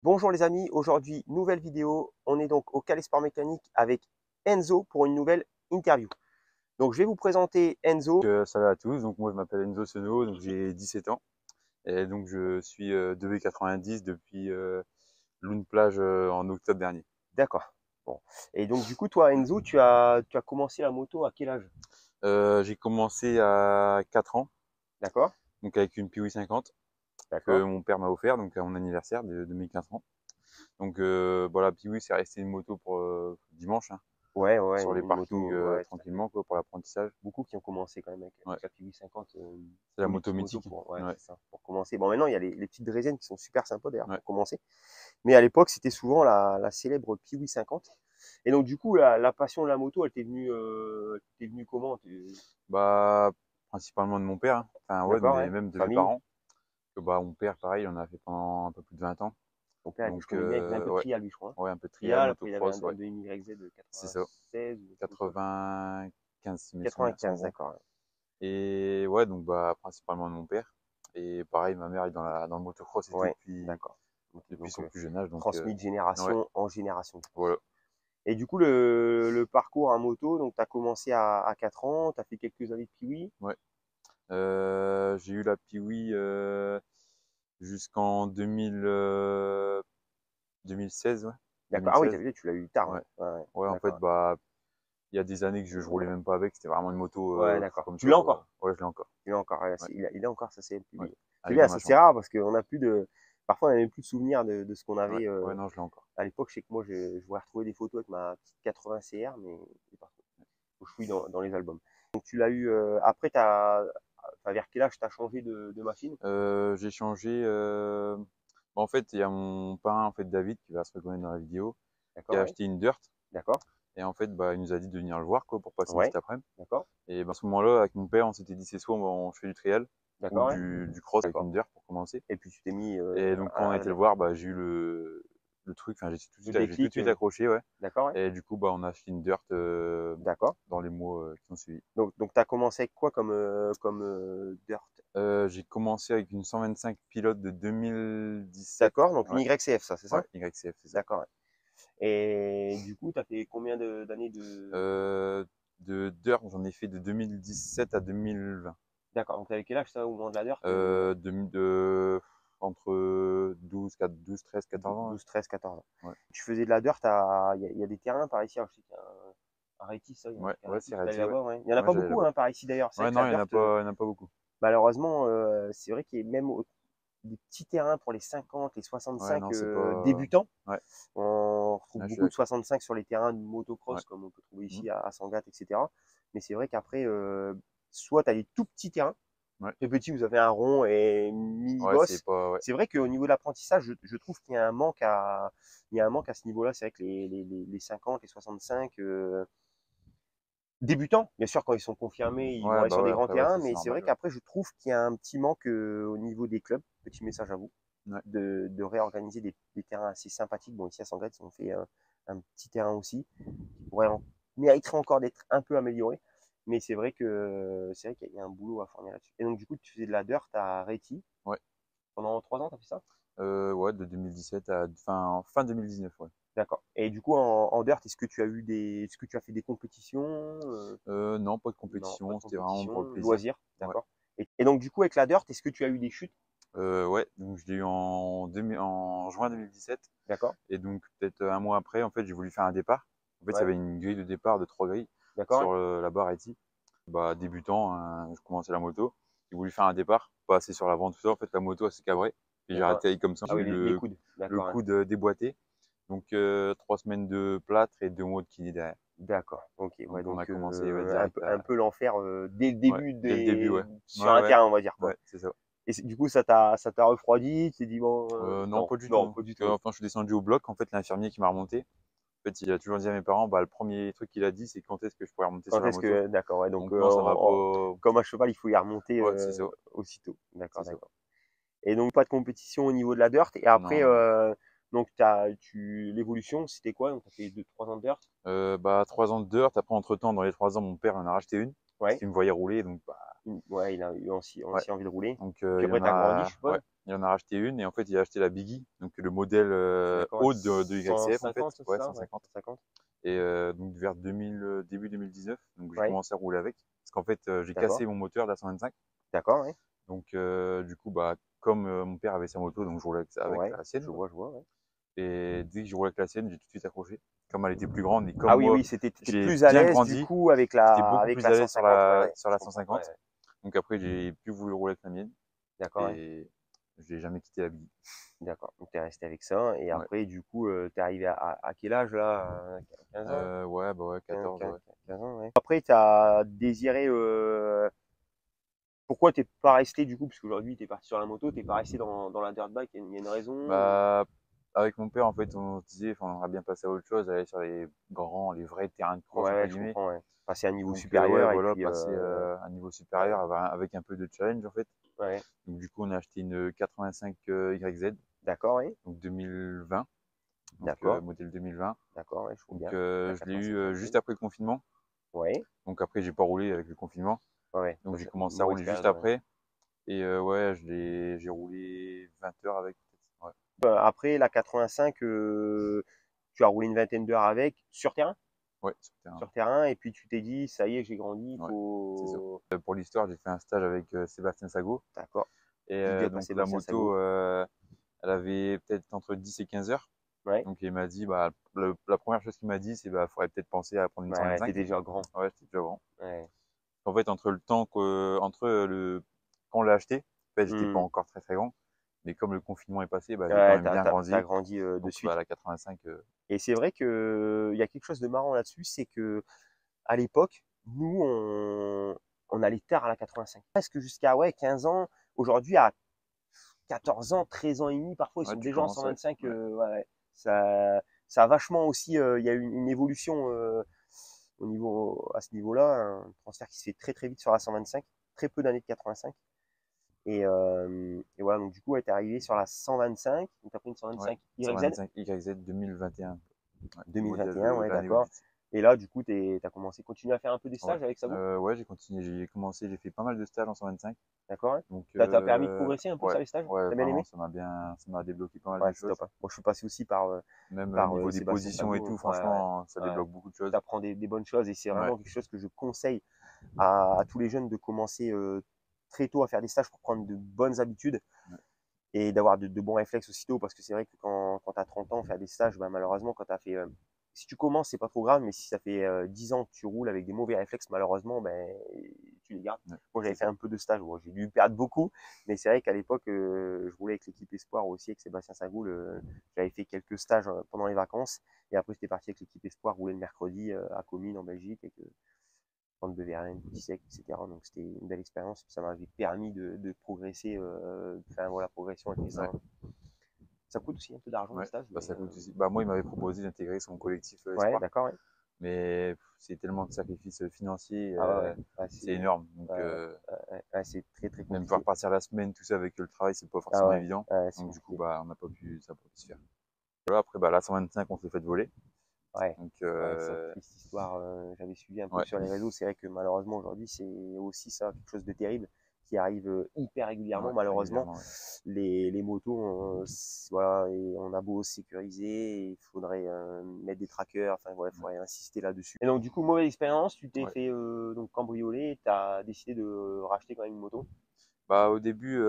Bonjour les amis, aujourd'hui nouvelle vidéo. On est donc au Calais Sport Mécanique avec Enzo pour une nouvelle interview. Donc je vais vous présenter Enzo. Salut à tous, donc moi je m'appelle Enzo Seno, donc j'ai 17 ans et donc je suis 2V90 depuis Lune Plage en octobre dernier. D'accord. Bon. Et donc du coup toi Enzo, tu as commencé la moto à quel âge? J'ai commencé à 4 ans, D'accord? donc avec une Piwi 50 que D'accord. mon père m'a offert donc à mon anniversaire de mes 4 ans. Donc voilà, Piwi c'est resté une moto pour dimanche, hein, Ouais, ouais, sur les une parkings moto, ouais, tout à fait. tranquillement quoi, pour l'apprentissage. Beaucoup qui ont commencé quand même avec Ouais, la Piwi 50, c'est la ou les moto petites motos mythique. pour, ouais, Ouais, c'est ça, pour commencer. Bon maintenant il y a les petites draisiennes qui sont super sympas d'ailleurs ouais. pour commencer. Mais à l'époque c'était souvent la célèbre Piwi 50. Et donc du coup la passion de la moto, elle t'est venue comment? Bah principalement de mon père, hein. Enfin ouais, D'accord, mais ouais. même de mes Famille. parents. Que bah mon père pareil, on a fait pendant un peu plus de 20 ans. Ton père, je Donc connais bien, il faisait un peu de ouais, trial, lui, je crois, hein. ouais, un peu de trial, Trial, après il avait un, motocross, un ouais, demi-YZ de c'est ça. 96 ou quelque chose comme ça. 95 si mes souvenirs sont 95, bons. d'accord. Et ouais, donc bah principalement de mon père. Et pareil, ma mère est dans le motocross et tout Ouais, d'accord. Ok, depuis donc son plus jeune âge. Donc transmis de ouais, génération en génération, je pense. voilà. Et du coup, le parcours à moto, donc tu as commencé à 4 ans, tu as fait quelques années de kiwi. Ouais. J'ai eu la Piwi jusqu'en 2016, ouais. D'accord. Ah oui, 2016. tu l'as eu tard, Ouais. ouais. Ouais, ouais, Ouais, en fait, d'accord. bah, il y a des années que je roulais même pas avec, c'était vraiment une moto Ouais, d'accord. comme Tu ça, l'as quoi. encore? Ouais, je l'ai encore. Il est encore, Ouais, il a encore sa ouais. CLPV. C'est Avec bien, dans ça ma c'est chambre. rare parce qu'on a plus de. Parfois, on n'a même plus de souvenirs de ce qu'on Ouais, avait ouais, non, je l'ai encore. à l'époque. Je sais que moi, je voudrais retrouver des photos avec ma petite 80 CR, mais c'est pas trop. Faut que je fouille dans les albums. Donc, tu l'as eu. Après, vers quel âge tu as changé de machine? J'ai changé. En fait, il y a mon parrain, en fait, David, qui va se reconnaître dans la vidéo, qui D'accord, a ouais. acheté une Dirt. D'accord. Et en fait, bah, il nous a dit de venir le voir, quoi, pour passer une Ouais. petite après-midi. D'accord. Et bah, à ce moment-là, avec mon père, on s'était dit, c'est soit on fait du trial ou D'accord, ouais. du cross avec D'accord. une Dirt pour commencer. Et puis, tu t'es mis Et donc, quand on a été le voir, bah, j'ai eu le truc, enfin, le j'ai tout de déclic. suite accroché, ouais. D'accord, ouais. Et du coup, bah, on a acheté une Dirt D'accord. dans les mois qui ont suivi. Donc tu as commencé avec quoi comme dirt? J'ai commencé avec une 125 pilote de 2017. D'accord, donc une Ouais, YCF, ça, c'est ouais, ça? YCF, c'est ça. D'accord, ouais. Et du coup, tu as fait combien d'années Euh, de Dirt, j'en ai fait de 2017 à 2020. D'accord, donc tu avais quel âge ça au moment de la dirt? Entre 12, 4, 12, 13, 14 ans. 12, 13, 14 ans. Ouais, Tu faisais de la dirt, il y a des terrains par ici. Alors, je sais qu'il y a un Rétis, ça, il y a un ouais, truc à ouais, Rétis, c'est tu allais Reddy, ouais. là-bas, ouais. Il n'y en a Ouais, pas j'allais beaucoup là-bas. hein, par ici d'ailleurs. C'est vrai Ouais, que la non, dirt, il y en a pas beaucoup. malheureusement, c'est vrai qu'il y a même des petits terrains pour les 50, les Ouais, 65 non, c'est pas. débutants. Ouais, On retrouve ouais, je suis beaucoup de d'accord. 65 sur les terrains de Ouais. motocross, comme on peut trouver Mhm. ici à Sangatte, etc. Mais c'est vrai qu'après, soit tu as des tout petits terrains, Ouais, très petits, vous avez un rond et ouais, c'est mini-boss. pas. Ouais. C'est vrai qu'au niveau de l'apprentissage, je trouve qu'il y a un manque à ce niveau-là. C'est vrai que les 50, les 65, débutants, bien sûr, quand ils sont confirmés, ils vont Ouais, aller bah sur ouais, des grands après, ouais, terrains, c'est mais c'est vrai normal, ouais. qu'après, je trouve qu'il y a un petit manque au niveau des clubs. Petit message à vous Ouais, de réorganiser des terrains assez sympathiques. Bon, ici à Sangatte, ils ont fait un petit terrain aussi qui mériterait encore d'être un peu amélioré. Mais c'est vrai qu'il y a un boulot à fournir là-dessus. Et donc, du coup, tu faisais de la dirt à Réti ouais. pendant 3 ans, tu as fait ça? Ouais, de 2017 à fin 2019, ouais. D'accord. Et du coup, en dirt, est-ce que tu as fait des compétitions? Non, pas de Non, pas de compétition, c'était vraiment pour compétition, le plaisir. loisir, Ouais. d'accord. Et donc, du coup, avec la dirt, est-ce que tu as eu des chutes? Ouais, donc je l'ai eu en juin 2017. D'accord. Et donc, peut-être un mois après, en fait, j'ai voulu faire un départ. En fait, il y Ouais. avait une grille de départ de 3 grilles D'accord, sur ouais. la barre IT. Bah, débutant, hein, je commençais la moto. J'ai voulu faire un départ, pas assez sur l'avant, tout ça. En fait, la moto, elle s'est cabrée. Puis j'ai D'accord. atterri comme ça. Ah J'ai oui, eu les coudes. le D'accord, ouais. coude déboîté. Donc, 3 semaines de plâtre et 2 mois de kiné derrière. D'accord. Ok. Ouais, Donc, on a donc commencé ouais, un direct peu, un à. peu l'enfer dès le Ouais, début dès le début, ouais. sur Ouais, un ouais, terrain, on va dire quoi. ouais, c'est ça. Et du coup, ça t'a refroidi. Tu t'es dit bon, Non, non, pas du tout. non, Hein. pas du Parce tout. que, enfin, je suis descendu au bloc. En fait, l'infirmier qui m'a remonté, en fait, il a toujours dit à mes parents, bah, le premier truc qu'il a dit, c'est quand est-ce que je pourrais remonter sur Quand la est-ce moto. que, d'accord, ouais. Donc, Donc, non, ça m'a pas. comme un cheval, il faut y remonter Ouais, c'est ça. aussitôt. D'accord, C'est ça. d'accord. Et donc, pas de compétition au niveau de la dirt. Et après, Non, non. donc, l'évolution, c'était quoi? Donc, tu as fait 2, 3 ans de dirt. Bah, 3 ans de dirt. Après, entre-temps, dans les 3 ans, mon père en a racheté une. Parce Ouais. qu'il me voyait rouler. Donc, bah, Ouais, il a eu aussi Ouais. envie de rouler. Donc Puis après, tu as grandi, je suppose. ouais, il en a racheté une et en fait il a acheté la Biggie, donc le modèle D'accord, haut de YCF en fait, 150, c'est ouais ça? Ouais, 150. 150. Et donc vers 2000, début 2019, donc j'ai Ouais, commencé à rouler avec. Parce qu'en fait j'ai d'accord, cassé mon moteur de la 125. d'accord, ouais. Donc du coup bah comme mon père avait sa moto, donc je roulais avec Ouais, la sienne, quoi. je vois, ouais. Et dès que je roulais avec la sienne, j'ai tout de suite accroché. Comme elle était plus grande et Ah comme oui, moi oui, t'étais j'ai plus à bien l'aise du grandi, coup j'étais beaucoup avec plus la à l'aise 150, ouais, ouais, sur je la comprends. Ouais, 150. ouais. Donc après j'ai plus voulu rouler avec la mienne D'accord, ouais. et je n'ai jamais quitté la Biggie. D'accord. Donc, tu es resté avec ça. Et Ouais. après, du coup, tu es arrivé à quel âge là? 15 ans? Ouais, bah ouais, 14, ouais. 15 ans, ouais. Après, tu as désiré. Pourquoi t'es pas resté du coup? Parce qu'aujourd'hui, tu es parti sur la moto, t'es pas resté dans la dirt bike. Il y a une raison? Bah, avec mon père, en fait, on se disait, enfin, on aimerait bien passer à autre chose, aller sur les grands, les vrais terrains de cross, Ouais, entre ouais, je guillemets. comprends. Ouais. Passer à un niveau Donc, ouais, supérieur et voilà, puis. passer à un niveau Ouais, supérieur avec un peu de challenge, en fait. ouais. Donc, du coup, on a acheté une 85 YZ, D'accord, oui. donc 2020, donc D'accord, modèle 2020. d'accord, ouais, je trouve Donc, bien. La je l'ai eu 85 juste YZ. après le confinement. Ouais, Donc, après, j'ai pas roulé avec le confinement. ouais, ouais. Donc, Ça, j'ai c'est une commencé à mauvaise rouler juste période, ouais. après. Et ouais, j'ai roulé 20 heures avec. Ouais, Après, la 85, tu as roulé une vingtaine d'heures avec, sur terrain? ouais, sur le terrain. Sur terrain, et puis tu t'es dit, ça y est, j'ai grandi, il Ouais, c'est ça. faut. Pour l'histoire, j'ai fait un stage avec Sébastien Sago. D'accord. Et Big up à donc la Sébastien moto, Sago. elle avait peut-être entre 10 et 15 heures. Ouais, Donc il m'a dit, bah, la première chose qu'il m'a dit, c'est bah, faudrait peut-être penser à prendre une ouais, ouais, t'es 125. déjà grand. Ouais, c'était déjà grand. Ouais. En fait, entre quand on l'a acheté, en fait, j'étais pas Hmm. encore très très grand. Mais comme le confinement est passé, bah, j'ai quand Ouais, même bien t'as grandi. grandi de Donc bah, suite. la 85, Et c'est vrai que il y a quelque chose de marrant là-dessus, c'est que à l'époque, nous, on allait tard à la 85. Presque jusqu'à ouais, 15 ans. Aujourd'hui, à 14 ans, 13 ans et demi, parfois, ils ouais, sont tu déjà en commences, ouais. 125. Ouais, Ouais, ouais. Ça a vachement aussi, il y a une évolution à ce niveau-là, un transfert qui se fait très très vite sur la 125, très peu d'années de 85. Et voilà, donc du coup, ouais, t'es arrivé sur la 125, donc t'as pris une ouais. 125 YZ 125 YZ 2021. Ouais, modèle 2021, de ouais, l'année d'accord. au-dessus. Et là, du coup, t'as commencé, continué à faire un peu des Ouais. stages avec Sabo, Ouais, j'ai continué, j'ai commencé, j'ai fait pas mal de stages en 125. d'accord, hein. Donc, T'as permis de progresser un peu ouais, ça, les stages? ouais, T'as bien vraiment, aimé? ça m'a débloqué pas mal Ouais, de c'est choses. top, hein. Moi, je suis passé aussi par, Même au niveau des Sébastien positions et Sago. tout, Ouais, ouais, franchement, ça ouais. débloque beaucoup de choses. T'apprends des bonnes choses et c'est Ouais, vraiment quelque chose que je conseille à tous les jeunes de commencer très tôt à faire des stages pour prendre de bonnes habitudes ouais, et d'avoir de bons réflexes aussitôt, parce que c'est vrai que quand tu as 30 ans, faire des stages, bah, malheureusement, quand tu as fait. Si tu commences, c'est pas trop grave, mais si ça fait 10 ans que tu roules avec des mauvais réflexes, malheureusement, ben, tu les gardes. ouais, Moi, j'avais c'est fait ça. un peu de stage, bon, j'ai dû perdre beaucoup, mais c'est vrai qu'à l'époque, je roulais avec l'équipe Espoir aussi, avec Sébastien Sagoul. J'avais fait quelques stages pendant les vacances, et après, j'étais parti avec l'équipe Espoir rouler le mercredi à Comines, en Belgique, avec Franck de Verlaine, Boutissec, etc. Donc c'était une belle expérience, ça m'avait permis de progresser, enfin voilà, progression avec les Ouais, uns. Ça coûte aussi un peu d'argent les ouais. stages, Bah, mais ça coûte aussi. Bah, moi, il m'avait proposé d'intégrer son collectif ouais, Espoir, d'accord, ouais. mais c'est tellement de sacrifices financiers, Ah ouais, ouais, ouais, c'est énorme. Donc, ouais, ouais, c'est très très même pouvoir compliqué. partir la semaine, tout ça avec le travail, c'est pas Ah forcément ouais, évident. ouais, c'est Donc, du coup, compliqué. bah, on n'a pas pu, ça n'a pas pu se faire. Voilà, après, bah, la 125, on s'est fait voler. Ouais, Donc, ouais, ça, triste histoire. J'avais suivi un peu ouais, sur les réseaux. C'est vrai que malheureusement aujourd'hui, c'est aussi ça, quelque chose de terrible qui arrive hyper régulièrement. ouais, Malheureusement, régulièrement, ouais. les motos, voilà, et on a beau sécuriser, il faudrait mettre des trackers. Enfin, ouais, il Ouais, faudrait insister là-dessus. Et donc, du coup, mauvaise expérience. Tu t'es ouais. fait donc cambrioler. Tu as décidé de racheter quand même une moto. Bah, au début,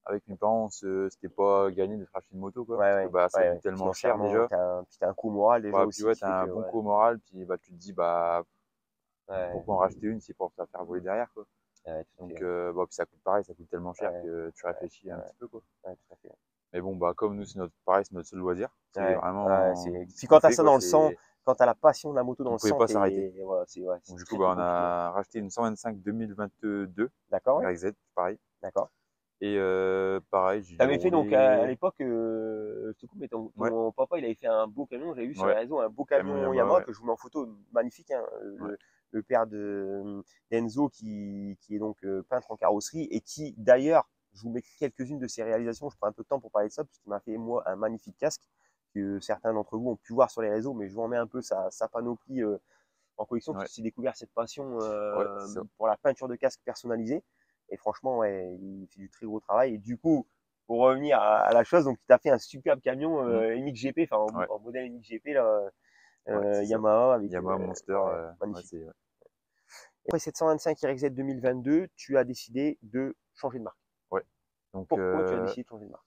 avec mes parents, c'était pas gagné de se racheter une moto, quoi. Ouais, Parce que ouais, bah, ça ouais, coûte ouais. tellement cher Financièrement, déjà. puis t'as un coût moral déjà Bah, puis aussi ouais, qui t'as fait que, un bon ouais, coup au moral, puis bah, tu te dis, bah, ouais, pourquoi en racheter une, c'est pour te la faire voler derrière, quoi. ouais, tout à Donc, fait. Ouais, bah, puis ça coûte pareil, ça coûte tellement cher ouais, que tu ouais, réfléchis un ouais, petit peu, quoi. ouais, tout à fait. Mais bon, bah, comme nous, pareil, c'est notre seul loisir. C'est Ouais, ouais, vraiment c'est. ce Puis qu'on quand t'as fait, ça quoi. dans le sang, quand t'as la passion de la moto dans On le pouvait sang, pas s'arrêter. voilà, ouais, Donc, c'est du coup, très bah, très on compliqué. a racheté une 125 2022 D'accord, ouais, YZ, pareil. d'accord. Et pareil, j'ai dû T'avais fait donc à rouler. l'époque, je te coupe, mais Ouais, ton papa, il avait fait un beau camion. J'avais vu sur les ouais. réseaux un beau Camion camion Yamaha, Yamaha ouais. que je vous mets en photo, magnifique, hein, Ouais, le père d'Enzo qui est donc peintre en carrosserie et qui d'ailleurs, je vous mets quelques-unes de ses réalisations. Je prends un peu de temps pour parler de ça parce qu'il m'a fait moi un magnifique casque que certains d'entre vous ont pu voir sur les réseaux, mais je vous remets un peu sa panoplie en collection, Ouais. tu t'es découvert cette passion Ouais, c'est ça. pour la peinture de casque personnalisée. Et franchement, ouais, il fait du très gros travail. Et du coup, pour revenir à la chose, donc il t'a fait un superbe camion Mmh. MXGP, enfin Ouais, en modèle MXGP là, ouais, c'est ça. Yamaha avec Yamaha Monster, ouais, ouais, magnifique. c'est ouais. Après cette 125 RXZ 2022, tu as décidé de changer de marque. Ouais. Donc, Pourquoi tu as décidé de changer de marque?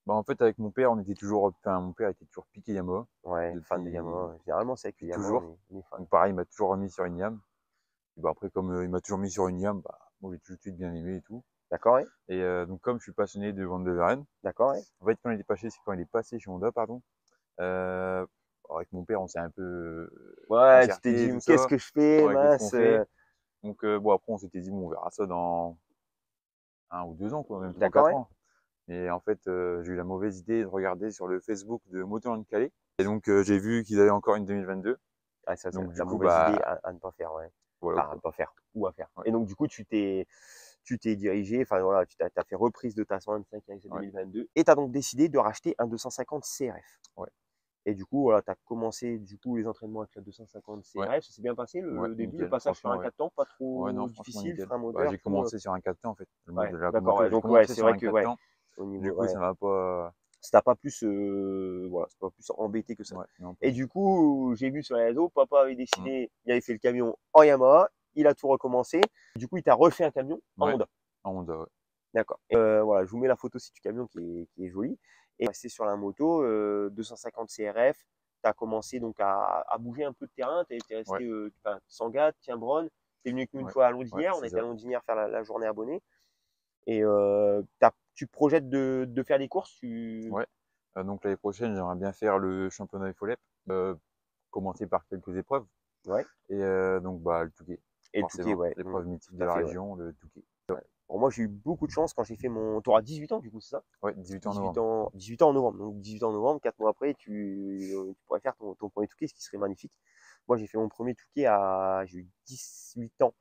bah, en fait, avec mon père, on était toujours, enfin, mon père était toujours piqué Yamaha Ouais, fan de depuis, Yamaha. Généralement, c'est avec le depuis Yamaha, toujours. on est fan. Donc, pareil, il m'a toujours remis sur une Yam. Et bah, après, comme il m'a toujours mis sur une Yam, bah, moi, j'ai tout de suite bien aimé et tout. D'accord, ouais? Et donc, comme je suis passionné de Van de Veren, D'accord, ouais? en fait, quand il est passé chez Honda, pardon, euh, avec mon père, on s'est un peu Ouais, tu t'es concerté, dit, tout qu'est-ce ça. que je fais, Ouais, qu'est-ce qu'on mince? fait? Donc, bon, après, on s'était dit, bon, on verra ça dans 1 ou 2 ans, quoi, même trois D'accord, quatre ouais? ans. Et en fait, j'ai eu la mauvaise idée de regarder sur le Facebook de Motoland Calais. Et donc, j'ai vu qu'ils avaient encore une 2022. Ah, ça, c'est Donc, du la coup, mauvaise idée bah, à ne pas faire, ouais. voilà, Enfin, à quoi. ne pas faire, ou à faire. Ouais, Et donc, du coup, tu t'es dirigé, enfin, voilà, t'as fait reprise de ta 125 RXZ ouais, 2022, et tu as donc décidé de racheter un 250 CRF. ouais, Et du coup, voilà, tu as commencé, du coup, les entraînements avec la 250 ouais, CRF. Ça s'est bien passé, ouais, le début, le nickel. passage sur Franchement, un ouais. 4 temps, pas Ouais, non, trop franchement, difficile, nickel. frein Bah, moteur, j'ai tout. commencé sur un 4 temps, en fait. Ouais, La d'accord, moto, ouais. j'ai Donc, ouais, commencé c'est sur vrai un que, 4 ouais, temps. au Du niveau, coup, ouais, ça m'a pas, ça t'a pas plus, voilà, ça t'a pas plus embêté que ça. ouais, non, pas Et du du tout. coup, j'ai vu sur les réseaux, papa avait Mm. décidé, il avait fait le camion en Yamaha, il a tout recommencé. Du coup, il t'a refait un camion en Ouais, Honda. en Honda, ouais. D'accord. Et, voilà, je vous mets la photo aussi du camion qui est joli. Et resté sur la moto, 250 CRF, tu as commencé donc à bouger un peu de terrain, tu es Ouais, resté enfin, Sangatte, Tiens-Bronn, tu es venu avec nous une ouais, fois à ouais, Londinière, on a c'est été à ça. Londinière faire la journée abonnée. Et tu projettes de faire des courses Ouais. Donc, l'année prochaine, j'aimerais bien faire le championnat FOLEP. Commencer par quelques épreuves. Ouais. Et donc, bah, le Touquet, Et le Touquet, forcément. ouais, L'épreuve mythique tout de à la fait, ouais. région, le Touquet. Ouais. Bon, moi, j'ai eu beaucoup de chance quand j'ai fait mon. Tu auras 18 ans, du coup, c'est ça? Ouais, 18 en 18 novembre. ans, 18 ans en novembre. Donc 18 ans en novembre, 4 mois après, tu pourrais faire ton premier Touquet, ce qui serait magnifique. Moi, j'ai fait mon premier Touquet j'ai eu 18 ans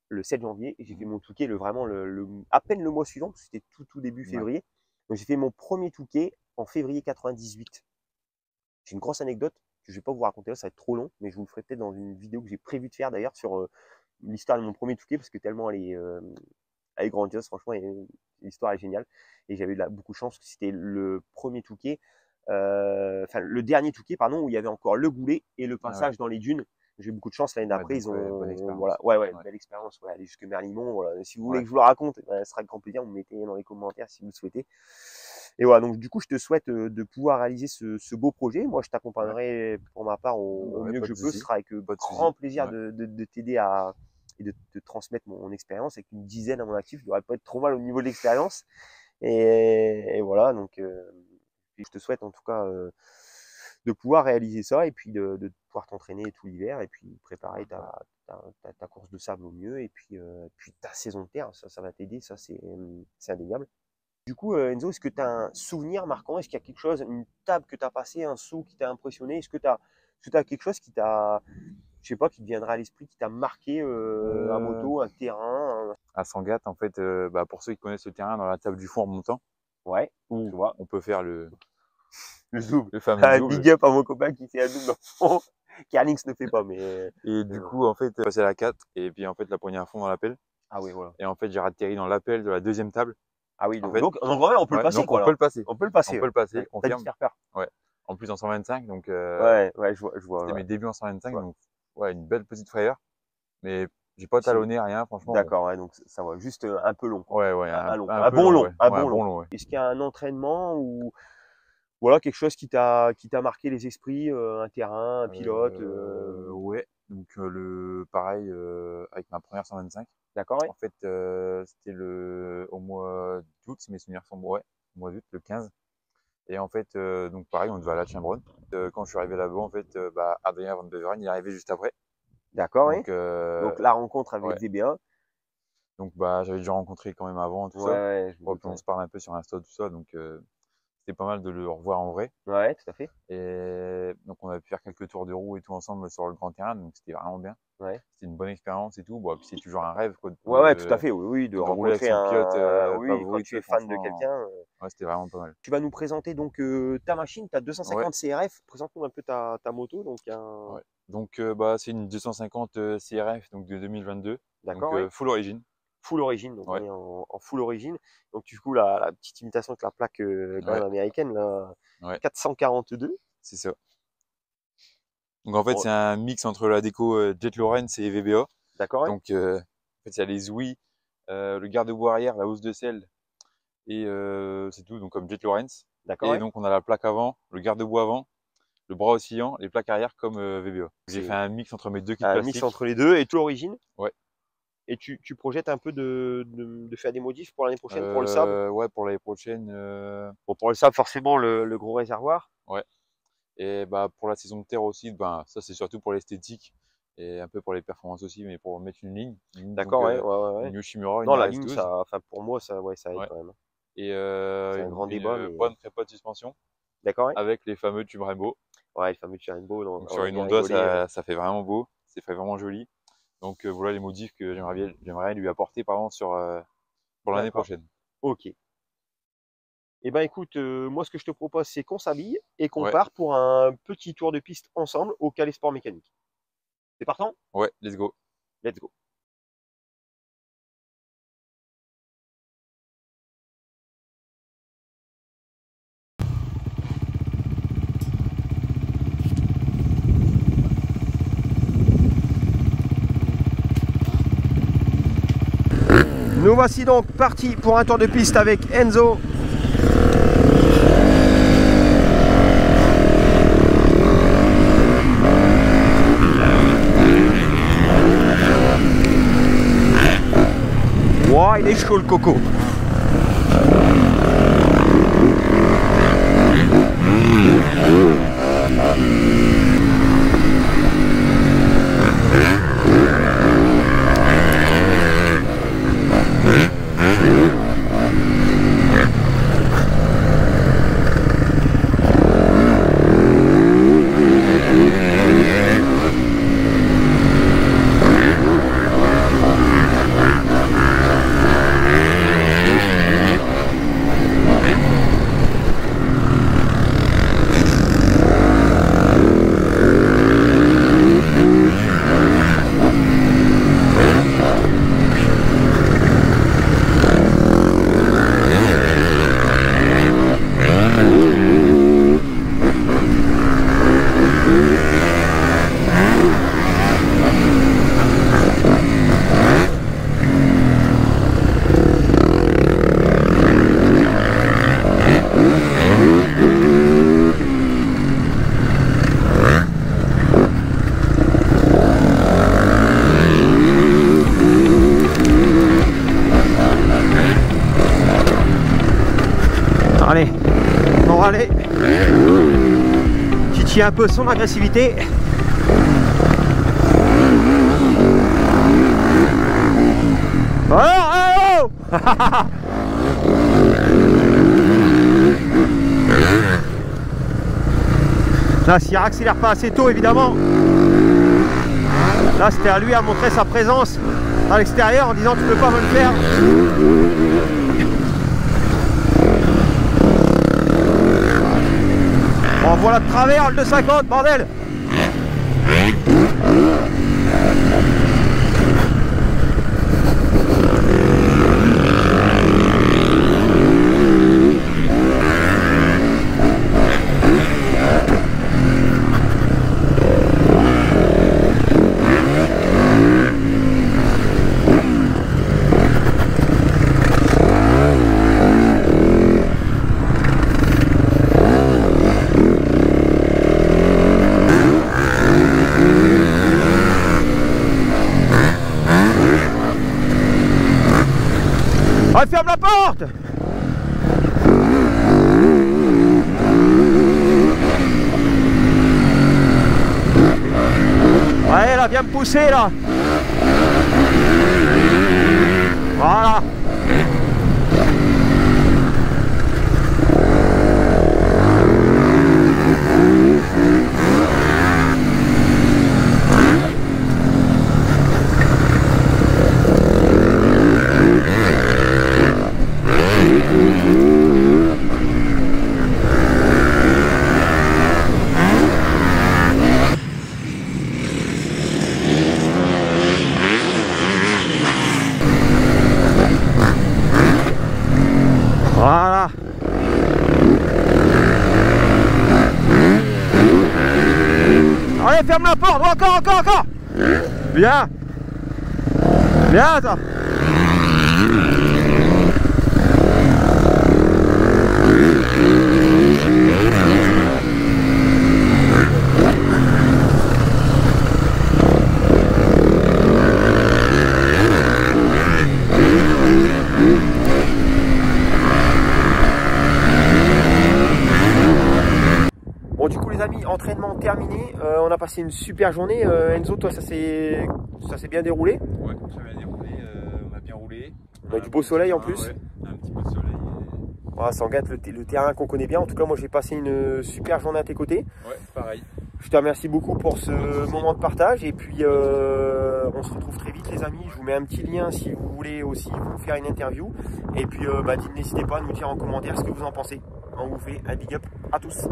le 7 janvier et j'ai fait Mhm. mon Touquet vraiment à peine le mois suivant, parce que c'était tout début Ouais. février. Donc j'ai fait mon premier Touquet en février 98. J'ai une grosse anecdote que je ne vais pas vous raconter là, ça va être trop long, mais je vous le ferai peut-être dans une vidéo que j'ai prévu de faire d'ailleurs sur l'histoire de mon premier Touquet, parce que tellement elle est grandiose, franchement, et l'histoire est géniale. Et j'avais beaucoup de chance, parce que c'était le premier Touquet, enfin le dernier Touquet, pardon, où il y avait encore le goulet et le Ah ouais. passage dans les dunes. J'ai eu beaucoup de chance l'année Ouais, d'après, donc, ils ouais, bonne ont, voilà, expérience. ouais, ouais, Ouais. belle expérience, ouais, aller jusque Merlimont, voilà. Si vous voulez Ouais. que je vous le raconte, ben, ce sera avec grand plaisir, vous me mettez dans les commentaires si vous le souhaitez. Et voilà, donc du coup, je te souhaite de pouvoir réaliser ce beau projet. Moi, je Ouais. t'accompagnerai pour ma part Bah au ouais, mieux que pas je de peux. Ce souci. sera avec Pas de grand souci. plaisir Ouais. de t'aider et de te transmettre mon expérience avec une dizaine à mon actif. Je devrais pas être trop mal au niveau de l'expérience. Et voilà, donc je te souhaite en tout cas de pouvoir réaliser ça et puis de pouvoir t'entraîner tout l'hiver et puis Ouais, préparer voilà. ta course de sable au mieux et puis ta saison de terre, ça va t'aider, ça c'est indéniable. Du coup, Enzo, est-ce que tu as un souvenir marquant? Est-ce qu'il y a quelque chose, une table que tu as passée, un saut qui t'a impressionné? Est-ce que tu as quelque chose qui t'a, je sais pas, qui te viendra à l'esprit, qui t'a marqué, un Euh, moto, un terrain, à Sangatte, en fait, bah, pour ceux qui connaissent le terrain, dans la table du fond en montant, ouais, je où vois, on peut faire le double. le fameux double. Big up à mon copain qui fait un double dans le fond. Carlings ne fait pas, Et mais du voilà. coup, en fait, passer à la 4, et puis en fait, la poignée à fond dans l'appel. Ah oui, voilà. Et en fait, j'ai atterri dans l'appel de la deuxième table. Ah oui, En donc, fait, donc, donc, en vrai, on peut le ouais, passer, donc quoi, on peut alors. le passer. On peut le On passer, peut ouais. le passer, T'as dû te confirme. faire peur. Ouais. En plus en 125, donc Ouais, ouais, je vois, c'était ouais, mes débuts en je 125, vois. donc ouais, une belle petite frayeur. Mais j'ai pas C'est- talonné, rien, franchement, bon. D'accord, ouais, donc ça va. Juste un peu long, quoi. Ouais, ouais, Un long, un un peu bon long, long, ouais. un Ouais, un bon bon long. long, ouais. Est-ce qu'il y a un entraînement ou voilà quelque chose qui t'a marqué les esprits, un terrain, un pilote, Ouais, donc pareil, avec ma première 125. d'accord, ouais. En fait, c'était au mois d'août, si mes souvenirs sont bons, ouais, au mois d'août, le 15. Et en fait, donc pareil, on devait aller à Chimbronne. Quand je suis arrivé là-bas, en fait, bah, Adrien Van Beveren, il est arrivé juste après. D'accord, oui. Donc, Donc la rencontre avec ouais. VB1. Donc, bah, j'avais déjà rencontré quand même avant, tout Ouais, ça. ouais, je me Bon, doute, puis on ouais. se parle un peu sur Insta, tout ça. Donc, c'était pas mal de le revoir en vrai. Ouais, tout à fait. Et donc, on a pu faire quelques tours de roue et tout ensemble sur le grand terrain. Donc, c'était vraiment bien. Ouais. C'était une bonne expérience et tout. Bon, puis c'est toujours un rêve, quoi, Ouais, ouais, tout à fait, oui, oui, de de rouler avec rencontrer son pilote oui, quand favori, tu tout es ça. fan de Franchement, quelqu'un. ouais, c'était vraiment pas mal. Tu vas nous présenter donc ta machine, ta Ouais, 250 CRF. Présente-nous un peu ta moto. Donc ouais. Donc bah, c'est une 250 CRF donc de 2022. D'accord, Donc ouais. full origine. Full origine, donc Ouais. on est en full origine. Donc du coup, la petite imitation avec la plaque quand même Ouais. américaine, là, Ouais. 442. C'est ça. Donc en fait, Bon, c'est un mix entre la déco Jet Lawrence et VBA. d'accord, ouais. Donc en fait, il y a les ouïes, le garde-boue arrière, la housse de selle et c'est tout. Donc comme Jet Lawrence. D'accord, Et ouais. donc on a la plaque avant, le garde-boue avant, le bras oscillant, les plaques arrière comme VBA. J'ai fait C'est un mix entre mes deux kits un mix plastiques. entre les deux et tout l'origine. Ouais. Et tu projettes un peu de faire des modifs pour l'année prochaine pour le sable. Ouais, pour l'année prochaine. Bon, pour le sable, forcément, le gros réservoir. Ouais. Et bah pour la saison de terre aussi, ben ça c'est surtout pour l'esthétique et un peu pour les performances aussi, mais pour mettre une ligne. D'accord, Donc ouais, ouais, ouais. une Yoshimura, une Non, la ligne, RS12. ça, enfin, pour moi, ça, ouais, ça aide Ouais. quand même. Et C'est un grand débat, mais bonne prépa de suspension d'accord, ouais. avec les fameux tubes Rainbow. Ouais, le fameux Rainbow, Donc on sur a une bien Honda, rigolé. ça fait vraiment beau, c'est fait vraiment joli. Donc voilà les modifs que j'aimerais lui apporter par exemple pour l'année D'accord. prochaine. Ok. Eh ben écoute, moi ce que je te propose, c'est qu'on s'habille et qu'on Ouais, part pour un petit tour de piste ensemble au Calais Sport Mécanique. C'est partant? ouais, let's go. Let's go. Nous voici donc partis pour un tour de piste avec Enzo. Wow, il est chaud le coco. Allez, on va aller titiller un peu son agressivité. Alors, là, s'il accélère pas assez tôt, évidemment, là, c'était à lui à montrer sa présence à l'extérieur en disant tu peux pas me le faire. On voit de travers le 250, bordel. Allez, ferme la porte. Ouais, là, viens me pousser, là. Voilà. Allez, ferme la porte. Encore. Bien. Bien, toi. Bon, du coup les amis, entraînement terminé, on a passé une super journée. Enzo, toi ça s'est bien déroulé? Ouais, ça a bien déroulé, on a bien roulé. On a du beau soleil en plus. Ouais, un petit peu de soleil. Voilà, Sangatte, le terrain qu'on connaît bien. En tout cas, moi j'ai passé une super journée à tes côtés. Ouais, pareil. Je te remercie beaucoup pour ce moment de partage. Et puis on se retrouve très vite les amis. Je vous mets un petit lien si vous voulez aussi vous faire une interview. Et puis n'hésitez pas à nous dire en commentaire ce que vous en pensez. On vous fait un big up à tous.